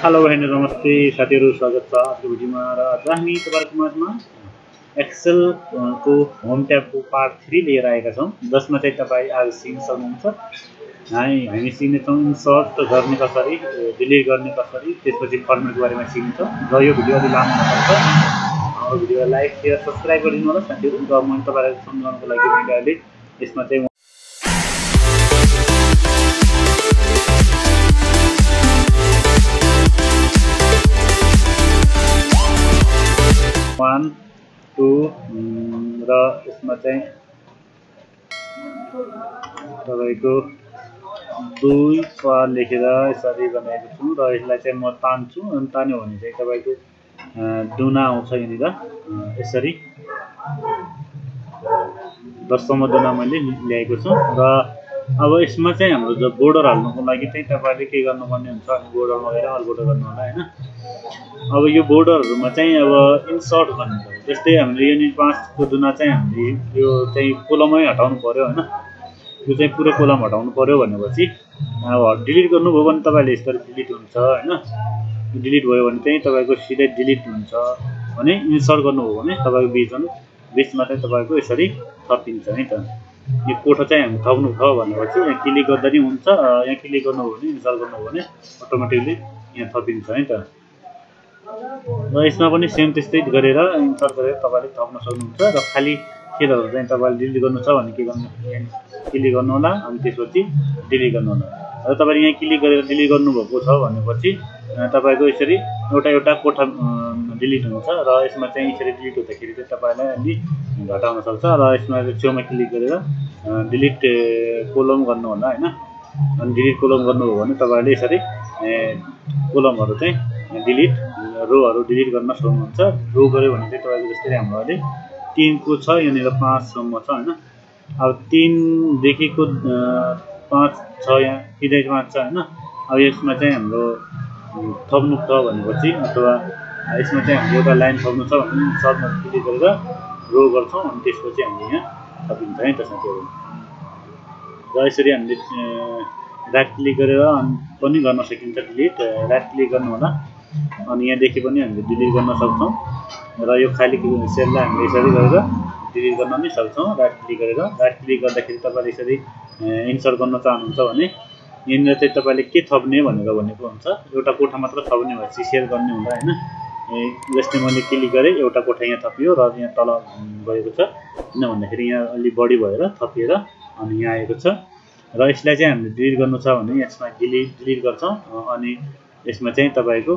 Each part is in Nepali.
हेलो बहिनी नमस्ते साथीहरु स्वागत छ आजको भिडियोमा र आज हामी तपाईहरुको माझमा एक्सेल को होम ट्याब को पार्ट 3 लिएर आएका छौं जसमा चाहिँ तपाई आज सिक्न सक्नुहुन्छ। हामी सिक्नेछौं इन्सर्ट गर्ने कसरी डिलिट गर्ने कसरी त्यसपछि फर्मेटको बारेमा सिक्नेछौं र यो भिडियो अलि लामो हुन्छ। हाम्रो भिडियोलाई लाइक शेयर सब्स्क्राइब गरिदिनु होला साथीहरु र म तपाईहरुलाई सम्झाउनको लागि मैले अहिले यसमा चाहिँ 1 2 र यसमा चाहिँ तपाईको 2 पार लेखेर यसरी बनाएको छु र यसलाई चाहिँ म तान्छु अनि तान्यो भने चाहिँ तपाईको दुना आउँछ यनिर यसरी 10 सम्म दुना मैले ल्याएको छु र अब यसमा चाहिँ हाम्रो जो बोर्डर हाल्नको लागि चाहिँ तपाईले के गर्नुपर्ने हुन्छ अनि बोर्डर लगाएर अल बोर्डर गर्नु होला हैन। अब यो बोर्डरहरुमा चाहिँ अब इन्सर्ट गर्नु पर्यो जस्तै हामीले युनिट 5 को दुना चाहिँ हामीले यो चाहिँ कोलममै हटाउनु पर्यो हैन यो चाहिँ पुरै कोलम हटाउनु पर्यो भनेपछि अब डिलिट गर्नुभयो भने तपाईले यसरी डिलिट हुन्छ हैन डिलिट भयो भने चाहिँ तपाईको सिधै डिलिट हुन्छ भने इन्सर्ट गर्नुभयो भने तपाईको बीचमा चाहिँ तपाईको यसरी थपिन्छ है त। यो कोठा चाहिँ हामी थप्नु छ भनेपछि यहाँ क्लिक गर्दा नि हुन्छ यहाँ क्लिक गर्नुभयो भने इन्सर्ट गर्नुभयो भने अटोमेटिकली यहाँ थपिन्छ है त। र यसमा पनि सेम त्यस्तै गरेर इन्सर्ट गरेर तपाईले थप्न सक्नुहुन्छ र खाली सेलहरु चाहिँ तपाईले डिलिट गर्नु छ भने के गर्नु क्लिक गर्नु होला अनि त्यसपछि डिलिट गर्नु होला र तपाईले यहाँ क्लिक गरेर डिलिट गर्नु भएको छ भनेपछि तपाईको यसरी एउटा कोठा डिलिट हुन्छ र यसमा चाहिँ यसरी डिलिट हुँदाखेरि चाहिँ तपाईलाई अलि घटाउन सक्छ र यसमा छेउमा क्लिक गरेर डिलिट कोलम गर्नु होला हैन अनि डिलिट कोलम गर्नुभयो भने तपाईले यसरी कोलमहरु चाहिँ डिलिट रोहरु डिलिट गर्न सक्नुहुन्छ। रो गर्यो भने चाहिँ तपाईको जस्तै हाम्रो अहिले 3 को छ यनेर 5 सम्म छ हैन अब 3 देखिको 5 छ यहाँ सिधै 5 छ हैन अब यसमा चाहिँ हाम्रो थप्नु छ भनेपछि अथवा यसमा चाहिँ हाम्रो एउटा लाइन थप्नु छ भने सर्टमा क्लिक गरेर रो गर्छौं अनि त्यसपछि हामीले यहाँ थपिन्छ है त साथीहरु र यसरी हामीले राइट क्लिक गरेर पनि गर्न सकिन्छ डिलिट राइट क्लिक गर्नु होला अनि यहाँ देखि पनि हामीले डिलिट गर्न सक्छौं र यो खाली सेललाई हामीले यसरी गरेर डिलिट गर्न पनि सक्छौं राइट क्लिक गर्दाखेरि तपाईले यसरी इन्सर्ट गर्न चाहनुहुन्छ भने यिनमा चाहिँ तपाईले के थप्ने भनेको हुन्छ एउटा कोठा मात्र थप्ने भएपछि सेल गर्ने हुन्छ हैन जस्तै मैले क्लिक गरे एउटा कोठा यहाँ थपियो र यहाँ तल गएको छ किन भन्दाखेरि यहाँ अलि बढी भएर थपिएर अनि यहाँ आएको छ र यसलाई चाहिँ हामीले डिलिट गर्नु छ भने यसमा डिलिट गर्छौं अनि यसमा चाहिँ तपाईको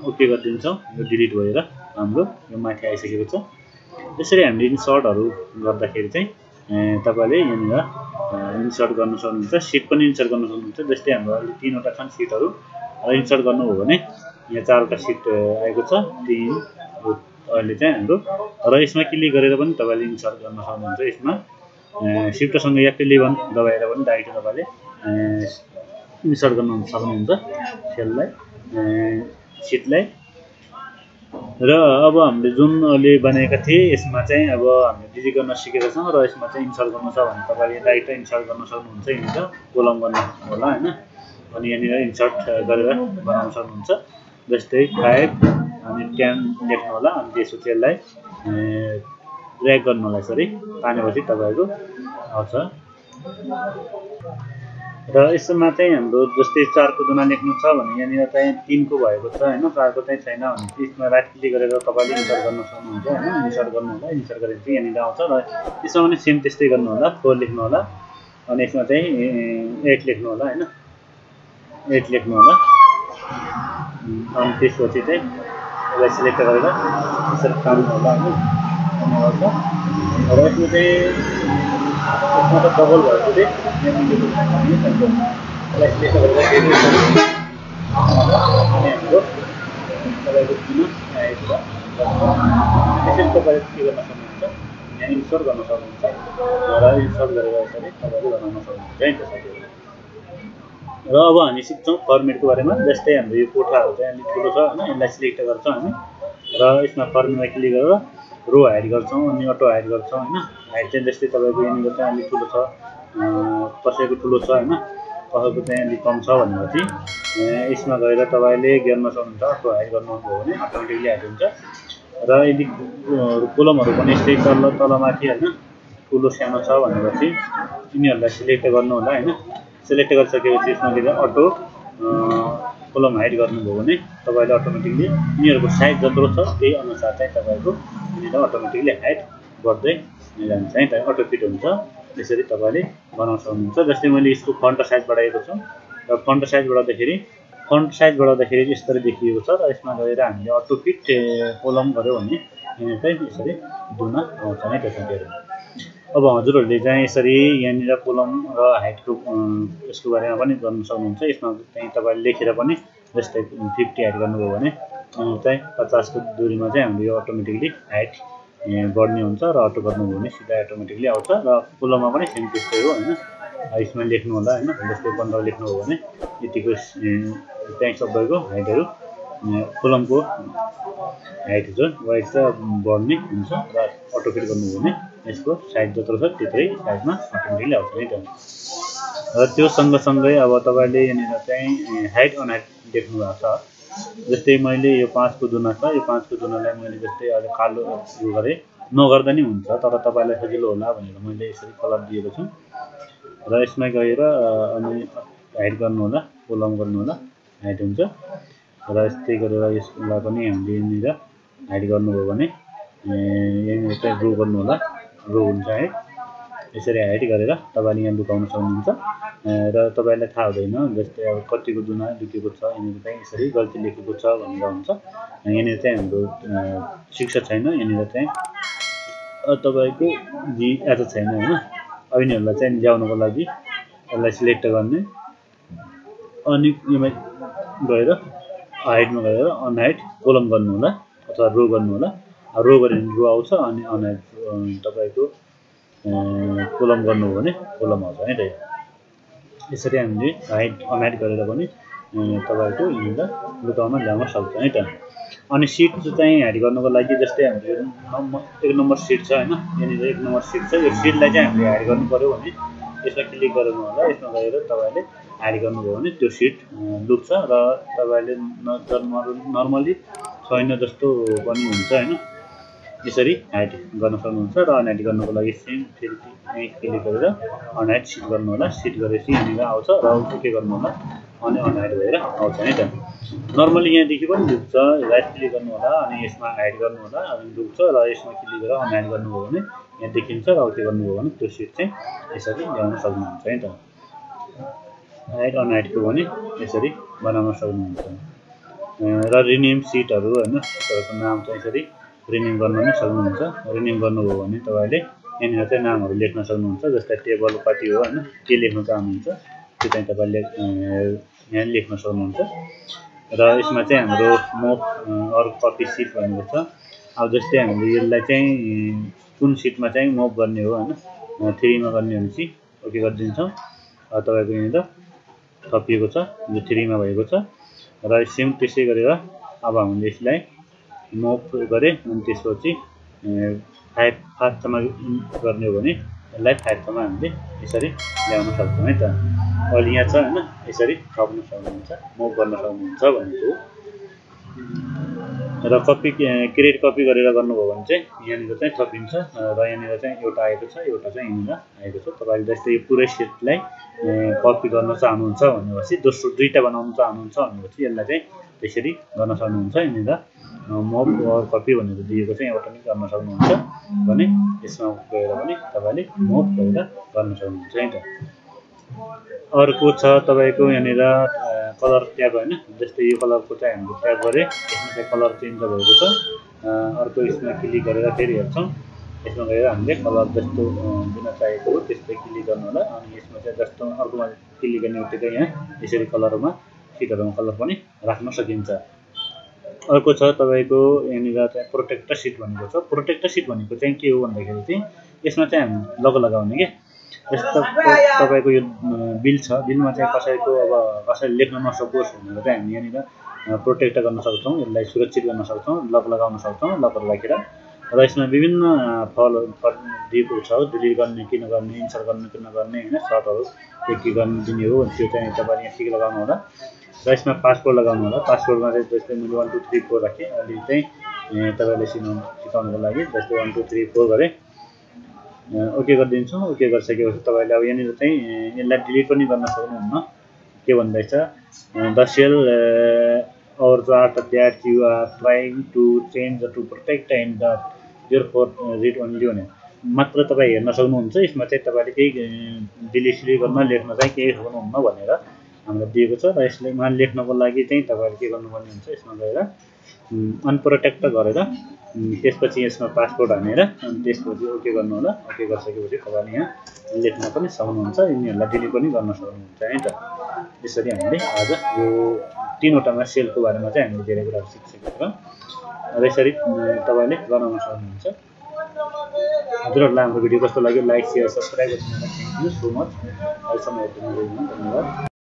ओके गरिदिन्छौं यो डिलिट भएर हाम्रो यो माथि आइसकेको छ। यसरी हामीले इन्सर्टहरु गर्दाखेरि चाहिँ तपाईले यहाँनिर इन्सर्ट गर्न सक्नुहुन्छ सिट पनि इन्सर्ट गर्न सक्नुहुन्छ जस्तै हाम्रो अहिले 3 वटा छन् सिटहरु र इन्सर्ट गर्नुभयो भने यहाँ 4 वटा सिट आएको छ 3 अहिले चाहिँ हाम्रो र यसमा क्लिक गरेर पनि तपाईले इन्सर्ट गर्न सक्नुहुन्छ। यसमा शिफ्ट सँग F11 दबाएर पनि डाइरेक्ट तपाईले इन्सर्ट गर्न सक्नुहुन्छ सेललाई सिटलाई र अब हामीले जुन अहिले बनाएका थिए यसमा चाहिँ अब हामीले डिलिट गर्न सिकेका छौं र यसमा चाहिँ इन्सर्ट गर्नु छ भने तपाईले डाइरेक्ट इन्सर्ट गर्न सक्नुहुन्छ यहाँनिर कोलम गर्नु होला हैन अनि यहाँनिर इन्सर्ट गरेर बनाउन सक्नुहुन्छ जस्तै 5 अनि 10 लेख्नु होला अनि त्यसपछि यसलाई ड्र्याग गर्नु होला यसरी तानेपछि तपाईको आउँछ र यसमा चाहिँ हाम्रो जस्तै 4 को दुना लेख्नु छ भने यहाँनिर चाहिँ 3 को भएको छ हैन 4 को चाहिँ छैन भने त्यसमा राइट क्लिक गरेर तपाईले इन्सर्ट गर्न सक्नुहुन्छ हैन इन्सर्ट गर्नु होला इन्सर्ट गरेपछि यहाँनिर आउँछ र यसमा पनि सेम त्यस्तै गर्नु होला 4 लेख्नु होला अनि यसमा चाहिँ 8 लेख्नु होला हैन 8 लेख्नु होला अनि त्यसपछि चाहिँ यसलाई सिलेक्ट गरेर यसरी तान्नु होला हैन अनि आउँछ र यसमा चाहिँ यसमा त डबल भएको चाहिँ यसलाई सिलेक्ट गरेर फेरि अनि हाम्रो तपाईको किन आएको छ त्यसैले तपाईले के गर्न सक्नुहुन्छ यहाँ इन्सर्ट गर्न सक्नुहुन्छ र इन्सर्ट गरेर यसरी तपाईले बनाउन सक्नुहुन्छ है त साथीहरु। र अब हामी सिक्छौं फर्मेटको बारेमा जस्तै हाम्रो यो कोठाहरु चाहिँ अलि ठुलो छ हैन यसलाई सिलेक्ट गर्छौं हामी र यसमा फर्मेटमा क्लिक गरेर रो हाइड गर्छौं अनि अटो हाइड गर्छौं हैन हाइड चाहिँ जस्तै तपाईको यहाँनिर चाहिँ अलि ठुलो छ कसैको ठुलो छ हैन कसैको चाहिँ अलिक कम छ भनेपछि यसमा गएर तपाईले गर्न सक्नुहुन्छ। अटो हाइड गर्नुभयो भने अटोमेटिकली हाइड हुन्छ। र यदि कोलमहरु पनि यस्तै तलमाथि हैन ठुलो सानो छ भनेपछि यिनीहरुलाई सिलेक्ट गर्नु होला हैन। सिलेक्ट गरिसकेपछि यसमा गएर अटो कोलम हाइड गर्नुभयो भने तपाईले अटोमेटिकली यिनीहरुको साइज जत्रो छ त्यही अनुसार चाहिँ तपाईको यिनीहरु अटोमेटिकली हाइड बढ्दै जान्छ है त, अटो फिट हुन्छ। त्यसरी तपाईले बनाउन सक्नुहुन्छ। जस्तै मैले यसको फन्ट साइज बढाएको छु र फन्ट साइज बढाउँदाखेरि यसरी देखिएको छ र यसमा गएर हामीले अटो फिट कोलम गर्यो भने यहाँ चाहिँ यसरी दुन आउँछ है त साथीहरु। अब हजुरहरुले चाहिँ यसरी यहाँनिर कोलम र हाइटको यसको बारेमा पनि गर्न सक्नुहुन्छ। यसमा चाहिँ तपाईले लेखेर पनि जस्तै 50 हाइट गर्नुभयो भने चाहिँ 50 को दूरीमा चाहिँ हामीले यो अटोमेटिकली हाइट बढ्ने हुन्छ र अटो गर्नुभयो भने सिधा अटोमेटिकली आउँछ। र कोलममा पनि सेम त्यस्तै हो हैन। यसमा लेख्नु होला हैन। जस्तै 15 लेख्नुभयो भने यतिको चाहिँ सबैको हाइटहरु कोलमको हाइट जो वाइड चाहिँ बढ्ने हुन्छ र अटो फिट गर्नुभयो भने यसको साइज जत्रो छ त्यतै साइजमा अटोमेटिकली आउँछ है त। र त्यो सँगसँगै अब तपाईले यहाँनिर चाहिँ हाइट अनहाइट देख्नु भएको छ। जस्तै मैले यो 5 को दुना छ, यो 5 को दुनालाई मैले जस्तै अलि कालो यो गरे नगर्दा नि हुन्छ, तर तपाईलाई सजिलो होला भनेर मैले यसरी कलर दिएको छु। र यसमा गएर अनि हाइड गर्नु होला, कोलम गर्नु होला, हाइड हुन्छ। र यस्तै गरेर यसलाई पनि हामीले यहाँनिर हाइड गर्नुभयो भने यहाँनिर चाहिँ रो गर्नु होला, रो हुन्छ है। यसरी हाइड गरेर तपाईले यहाँ लुकाउन सक्नुहुन्छ। र तपाईलाई थाहा हुँदैन जस्तै अब कतिको दुना दुखेको छ, यहाँनिर चाहिँ यसरी गल्ती लेखेको छ भनेर हुन्छ। यहाँनिर चाहिँ हाम्रो शिक्षा छैन, यहाँनिर चाहिँ तपाईको जी एज छैन हैन। अब यिनीहरुलाई चाहिँ ल्याउनको लागि यसलाई सिलेक्ट गर्ने अनि यसमा गएर हाइडमा गएर अनहाइड कोलम गर्नु होला अथवा रो गर्नु होला। रो गरे भने रो आउँछ अनि अनहाइड तपाईको कोलम गर्नुभयो भने कोलम आउँछ है त। यसरी हामीले हाइड अनहाइड गरेर पनि तपाईको यिनीहरुलाई लुकाउन ल्याउन सक्छ है त। अनि सिट चाहिँ हाइड गर्नको लागि जस्तै हाम्रो एक नम्बर सिट छ हैन, यहाँनिर एक नम्बर सिट छ। यो सिटलाई चाहिँ हामीले हाइड गर्नु पर्यो भने यसमा क्लिक गर्नु होला। यसमा गएर तपाईले हाइड गर्नुभयो भने त्यो सिट लुक्छ र तपाईले नर्मली छैन जस्तो पनि हुन्छ हैन। यसरी हाइड गर्न सक्नुहुन्छ। र अनहाइड गर्नको लागि सेम फेरि क्लिक गरेर अनहाइड सिट गर्नु होला। सिट गरेपछि यहाँनिर आउँछ र के गर्नु होला अनि अनहाइड भएर आउँछ है त। नर्मली यहाँदेखि पनि लुक्छ, राइट क्लिक गर्नु होला अनि यसमा हाइड गर्नु होला अनि लुक्छ। र यसमा क्लिक गरेर अनहाइड गर्नुभयो भने यहाँ देखिन्छ र के गर्नुभयो भने त्यो सिट चाहिँ यसरी ल्याउन सक्नुहुन्छ है त। हाइड अनहाइडको पनि यसरी बनाउन सक्नुहुन्छ। र रिनेम सिटहरु हैन, सिटहरुको नाम चाहिँ यसरी रिनेम गर्न पनि सक्नुहुन्छ। रिनेम गर्नुभयो भने तपाईले यहाँनिर चाहिँ नामहरु लेख्न सक्नुहुन्छ। जस्तै टेबल कति हो हैन, के लेख्न चाहनुहुन्छ त्यो चाहिँ तपाईले यहाँ लेख्न सक्नुहुन्छ। र यसमा चाहिँ हाम्रो मोब अर कपी सिट भनेको छ। अब जस्तै हामीले यसलाई चाहिँ कुन सिटमा चाहिँ मोब गर्ने हो हैन, 3 मा गर्ने भनेपछि ओके गरिदिन्छौँ। तपाईको यहाँनिर थपिएको छ, यो 3 मा भएको छ। र सेम त्यसै गरेर अब हामीले यसलाई मोब गरे अनि त्यसपछि 5 मा गर्ने हो भने यसलाई 5 मा हामीले यसरी ल्याउन सक्छौं है त। अहिले यहाँ छ हैन, यसरी थप्न सक्नुहुन्छ, मोब गर्न सक्नुहुन्छ भनेको। र कपी क्रिएट कपी गरेर गर्नुभयो भने चाहिँ यहाँनिर चाहिँ थपिन्छ। र यहाँनिर चाहिँ एउटा आएको छ, एउटा चाहिँ यहाँनिर आएको छ। तपाईले जस्तै यो पुरै सिटलाई कपी गर्न चाहनुहुन्छ भनेपछि दोस्रो दुईटा बनाउन चाहनुहुन्छ भनेपछि यसलाई चाहिँ त्यसरी गर्न सक्नुहुन्छ। यहाँनिर मोब अर कपी भनेर दिएको चाहिँ एउटा पनि गर्न सक्नुहुन्छ भने यसमा गएर पनि तपाईले मोब गरेर गर्न सक्नुहुन्छ है त। अर्को छ तपाईको यहाँनिर कलर ट्याब हैन। जस्तै यो कलरको चाहिँ हामीले ट्याब गरे, यसमा चाहिँ कलर चेन्ज भएको छ। अर्को यसमा क्लिक गरेर फेरि हेर्छौं। यसमा गएर हामीले कलर जस्तो दिन चाहेको हो त्यस्तै क्लिक गर्नु होला। अनि यसमा चाहिँ जस्तो अर्कोमा क्लिक गर्ने बित्तिकै यहाँ यसरी कलरमा सिटहरुमा कलर पनि राख्न सकिन्छ। अर्को छ तपाईको यहाँनिर चाहिँ प्रोटेक्ट सिट भनेको छ। प्रोटेक्ट सिट भनेको चाहिँ के हो भन्दाखेरि चाहिँ यसमा चाहिँ हामी लोगो लगाउने के। जस्तो तपाईको यो बिल छ, बिलमा चाहिँ कसैको अब कसैले लेख्न नसकोस् भनेर चाहिँ हामी यहाँनिर प्रोटेक्ट गर्न सक्छौं, यसलाई सुरक्षित गर्न सक्छौं, लक लगाउन सक्छौं, लकहरु राखेर। र यसमा विभिन्न फलहरू दिएको छ डिलिट गर्ने कि नगर्ने इन्सर्ट गर्ने कि नगर्ने हैन सर्टहरू के गर्ने दिने हो त्यो चाहिँ तपाईले यहाँ टिक लगाउनु होला र यसमा पासवर्ड लगाउनु होला पासवर्डमा चाहिँ जस्तै मैले 1 2 3 4 राखे अनि चाहिँ तपाईले सिकाउनको लागि जस्तै 1 2 3 4 गरे ओके गरिदिन्छु ओके गरिसकेपछि तपाईले अब यहाँनिर चाहिँ यसलाई डिलिट पनि गर्न सक्नुहुन्न के भन्दैछ the cell or that you are trying to change to protect and therefore read only भने मात्र तपाई हेर्न सक्नुहुन्छ यसमा चाहिँ तपाईले केही डिलिट गर्न लेख्न चाहिँ केही सक्नुहुन्न भनेर हामीलाई दिएको छ र यसले मान लेख्नको लागि चाहिँ तपाईले के गर्नुपर्ने हुन्छ यसमा गएर अनप्रोटेक्ट गरेर त्यसपछि यसमा पासवर्ड हानेर अनि त्यसपछि ओके गर्नु होला ओके गरिसकेपछि तपाईले यहाँ लेख्न पनि सक्नुहुन्छ यिनीहरुलाई डिलिट पनि गर्न सक्नुहुन्छ है त यसरी हामीले आज यो तीनवटामा सेलको बारेमा चाहिँ हामीले धेरै कुरा सिकिसकेका छौं र यसरी तपाईले बनाउन सक्नुहुन्छ हजुरहरुलाई हाम्रो भिडियो कस्तो लाग्यो लाइक शेयर सब्स्क्राइब गर्नु होला थ्यांक यू सो मच अहिलेसम्म हेर्नुको लागि धन्यवाद